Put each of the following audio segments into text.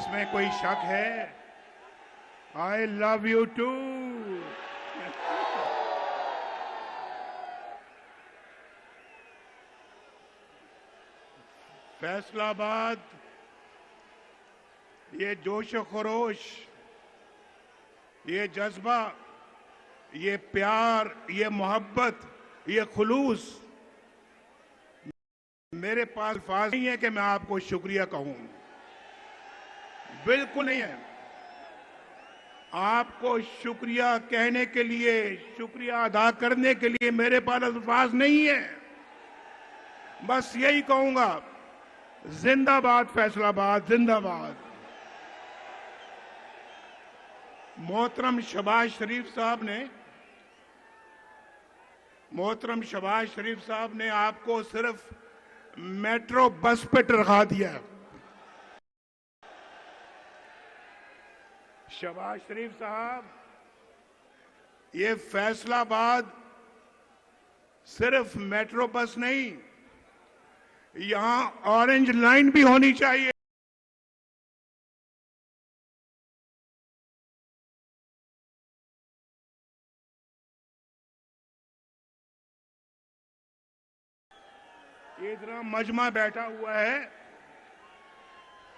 इसमें कोई शक है? I love you too. Faisalabad, ये जोश खरोश, ये जज्बा, ये प्यार, ये मोहब्बत, ये खुलूस, मेरे पास अल्फाज नहीं है कि मैं आपको शुक्रिया कहूं। बिल्कुल नहीं है। आपको शुक्रिया कहने के लिए, शुक्रिया अदा करने के लिए मेरे पास अल्फाज नहीं है। बस यही कहूंगा, जिंदाबाद फैसलाबाद, जिंदाबाद। मोहतरम शहबाज शरीफ साहब ने आपको सिर्फ मेट्रो बस पे रखा दिया। शहबाज शरीफ साहब, ये फैसलाबाद सिर्फ मेट्रो बस नहीं, यहां ऑरेंज लाइन भी होनी चाहिए। इतना मजमा बैठा हुआ है,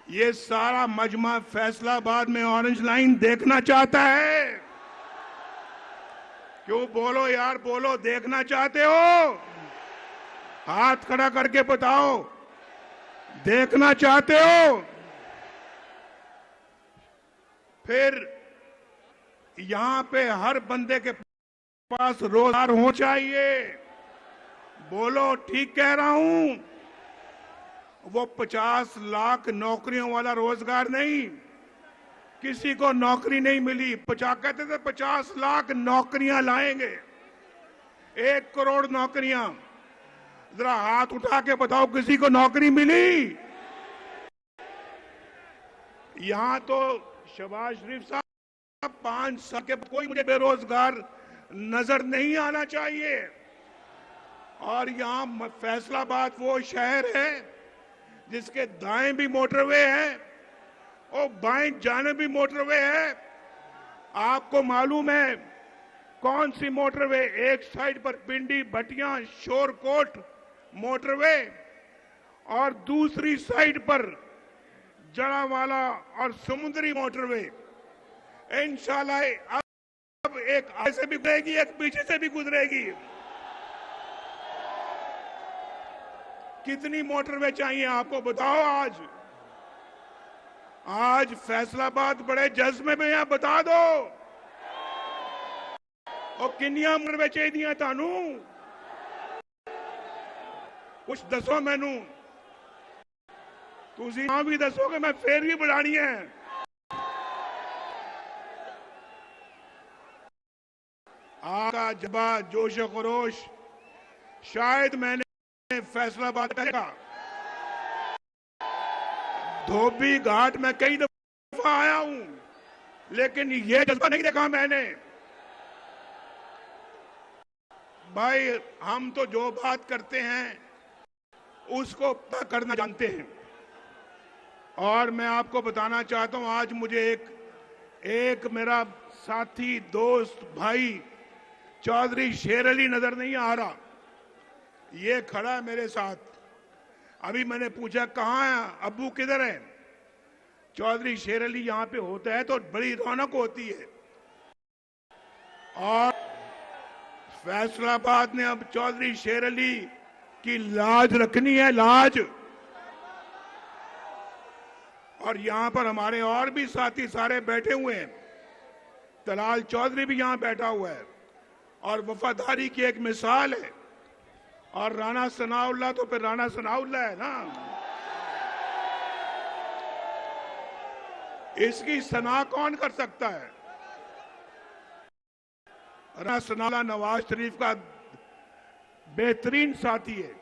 ये सारा मजमा फैसलाबाद में ऑरेंज लाइन देखना चाहता है। क्यों? बोलो यार, बोलो, देखना चाहते हो? हाथ खड़ा करके बताओ, देखना चाहते हो? फिर यहां पे हर बंदे के पास रोजगार हो चाहिए। बोलो, ठीक कह रहा हूं? वो 50 लाख नौकरियों वाला रोजगार नहीं, किसी को नौकरी नहीं मिली। कहते थे 50 लाख नौकरियां लाएंगे, 1 करोड़ नौकरियां। जरा हाथ उठा के बताओ, किसी को नौकरी मिली? यहां तो शहबाज शरीफ साहब 5 साल के कोई मुझे बेरोजगार नजर नहीं आना चाहिए। और यहां फैसलाबाद वो शहर है जिसके दाएं भी मोटरवे है और बाएं जाने भी मोटरवे है। आपको मालूम है कौन सी मोटरवे? एक साइड पर पिंडी भटिया शोरकोट मोटरवे और दूसरी साइड पर जड़ावाला और समुद्री मोटरवे। इंशाल्लाह अब एक आगे से भी गुजरेगी, एक पीछे से भी गुजरेगी। कितनी मोटरवे चाहिए आपको, बताओ? आज फैसलाबाद बड़े जज्बे में है, बता दो। और किन्नियां मोटरवे चाहिए थानू? कुछ दसो मैनू। तुसी हां भी दसोगे, मैं फिर भी बढ़ानी है। आका जबा जोश खरोश शायद मैंने फैसलाबाद का धोबी घाट में कई दफा आया हूं, लेकिन ये जज्बा नहीं देखा मैंने। भाई, हम तो जो बात करते हैं उसको करना जानते हैं। और मैं आपको बताना चाहता हूं, आज मुझे एक मेरा साथी, दोस्त, भाई चौधरी शेर अली नजर नहीं आ रहा। ये खड़ा है मेरे साथ। अभी मैंने पूछा कहाँ है अब्बू, किधर है? चौधरी शेर अली यहां पे होता है तो बड़ी रौनक होती है। और फैसलाबाद ने अब चौधरी शेर अली की लाज रखनी है, लाज। और यहां पर हमारे और भी साथी सारे बैठे हुए हैं। तलाल चौधरी भी यहां बैठा हुआ है और वफादारी की एक मिसाल है। और राणा सनाउल्लाह तो फिर राणा सनाउल्लाह है ना। इसकी सना कौन कर सकता है? राणा सनाउल्लाह नवाज शरीफ का बेहतरीन साथी है,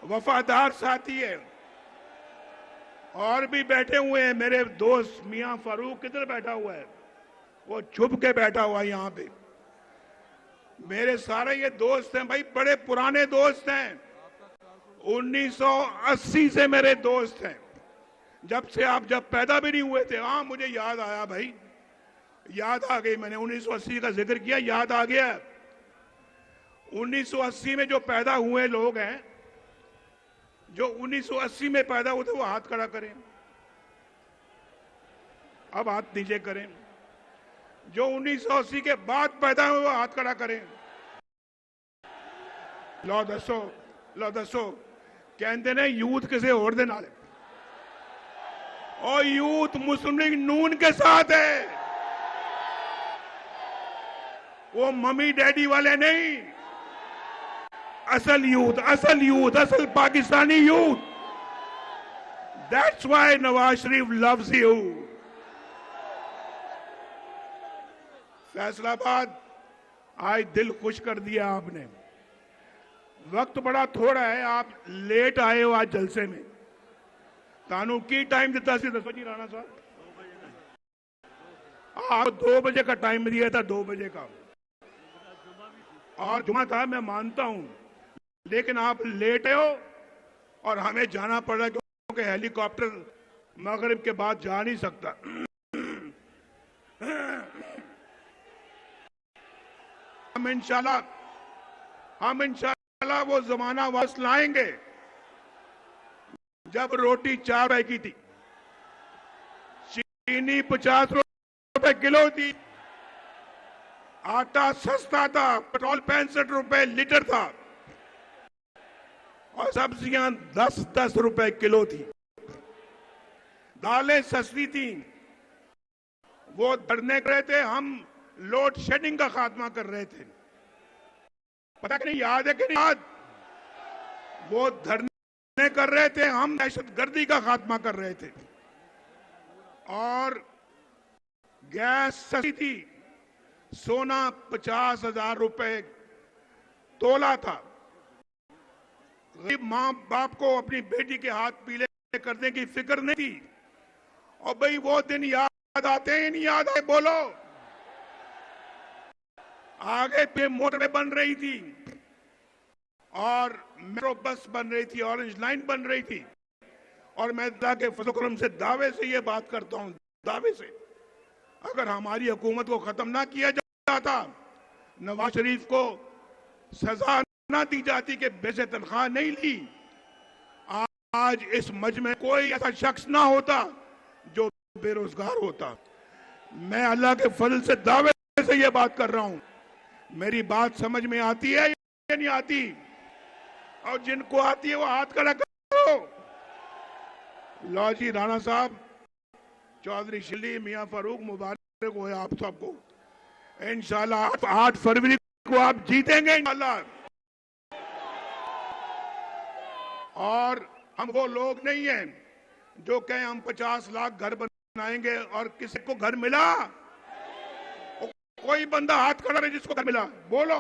वफादार साथी है। और भी बैठे हुए हैं मेरे दोस्त। मियां फारूक किधर बैठा हुआ है? वो छुप के बैठा हुआ है यहां पे। मेरे सारे ये दोस्त हैं भाई, बड़े पुराने दोस्त हैं, 1980 से मेरे दोस्त हैं। जब पैदा भी नहीं हुए थे। हाँ, मुझे याद आया भाई, याद आ गई। मैंने 1980 का जिक्र किया, याद आ गया। 1980 में जो पैदा हुए लोग हैं, जो 1980 में पैदा हुए थे, वो हाथ खड़ा करें। अब हाथ नीचे करें। जो 1980 के बाद पैदा हुए, वो हाथ खड़ा करें। लो दसो कहते ने यूथ किसे और दे नाल, और यूथ मुस्लिम लीग नून के साथ है। वो मम्मी डैडी वाले नहीं, असल यूथ, असल Pakistani youth. That's why Nawaz Sharif loves you. Faisalabad आज दिल खुश कर दिया आपने। वक्त बड़ा थोड़ा है, आप लेट आए हो आज जलसे में। तानू की टाइम दिता सी दसो जी राणा साहब? आप 2 बजे का टाइम दिया था, 2 बजे का, और जुमा था, मैं मानता हूं, लेकिन आप लेट हो और हमें जाना पड़ा क्योंकि हेलीकॉप्टर मगरिब के बाद जा नहीं सकता। हम इंशाल्लाह वो जमाना वापस लाएंगे जब रोटी 4 रुपए की थी, चीनी 50 रुपए किलो थी, आटा सस्ता था, पेट्रोल 65 रुपए लीटर था, और सब्जियां 10-10 रुपए किलो थी, दालें सस्ती थी। वो धरने कर रहे थे, हम लोड शेडिंग का खात्मा कर रहे थे। पता नहीं याद है कि नहीं याद? वो धरने कर रहे थे, हम दहशतगर्दी का खात्मा कर रहे थे। और गैस सस्ती थी, सोना 50,000 रुपए तोला था। गरीब मां बाप को अपनी बेटी के हाथ पीले करने की फिक्र नहीं थी। और भाई वो दिन याद आते हैं, नहीं याद आए? बोलो। आगे पे मोटरें बन रही थी और मेट्रो बस बन रही थी, ऑरेंज लाइन बन रही थी। और मैं अल्लाह के फजल करम से दावे से ये बात करता हूं, दावे से, अगर हमारी हुकूमत को खत्म ना किया जाता, नवाज शरीफ को सजा ना दी जाती कि बेसे तनख्वाह नहीं ली, आज इस मज में कोई ऐसा शख्स ना होता जो बेरोजगार होता। मैं अल्लाह के फजल से दावे से ये बात कर रहा हूं। मेरी बात समझ में आती है या नहीं आती? और जिनको आती है वो हाथ खड़ा करो। लो जी राणा साहब, चौधरी शिल्ली, मियां फारूक, मुबारक हो आप सबको। इंशाल्लाह 8 फरवरी को आप जीतेंगे इंशाल्लाह। और हम वो लोग नहीं हैं जो कहें हम 50 लाख घर बनाएंगे और किसी को घर मिला? कोई बंदा हाथ खड़ा है जिसको घर मिला? बोलो।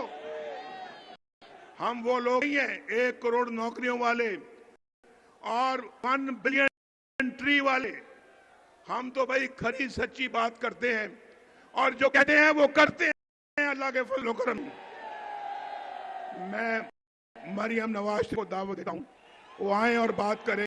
हम वो लोग नहीं हैं 1 करोड़ नौकरियों वाले और 1 बिलियन ट्री वाले। हम तो भाई खरी सच्ची बात करते हैं, और जो कहते हैं वो करते हैं अल्लाह के फजल करम। मैं मरियम नवाज को दावत देता हूं, वो आए और बात करें।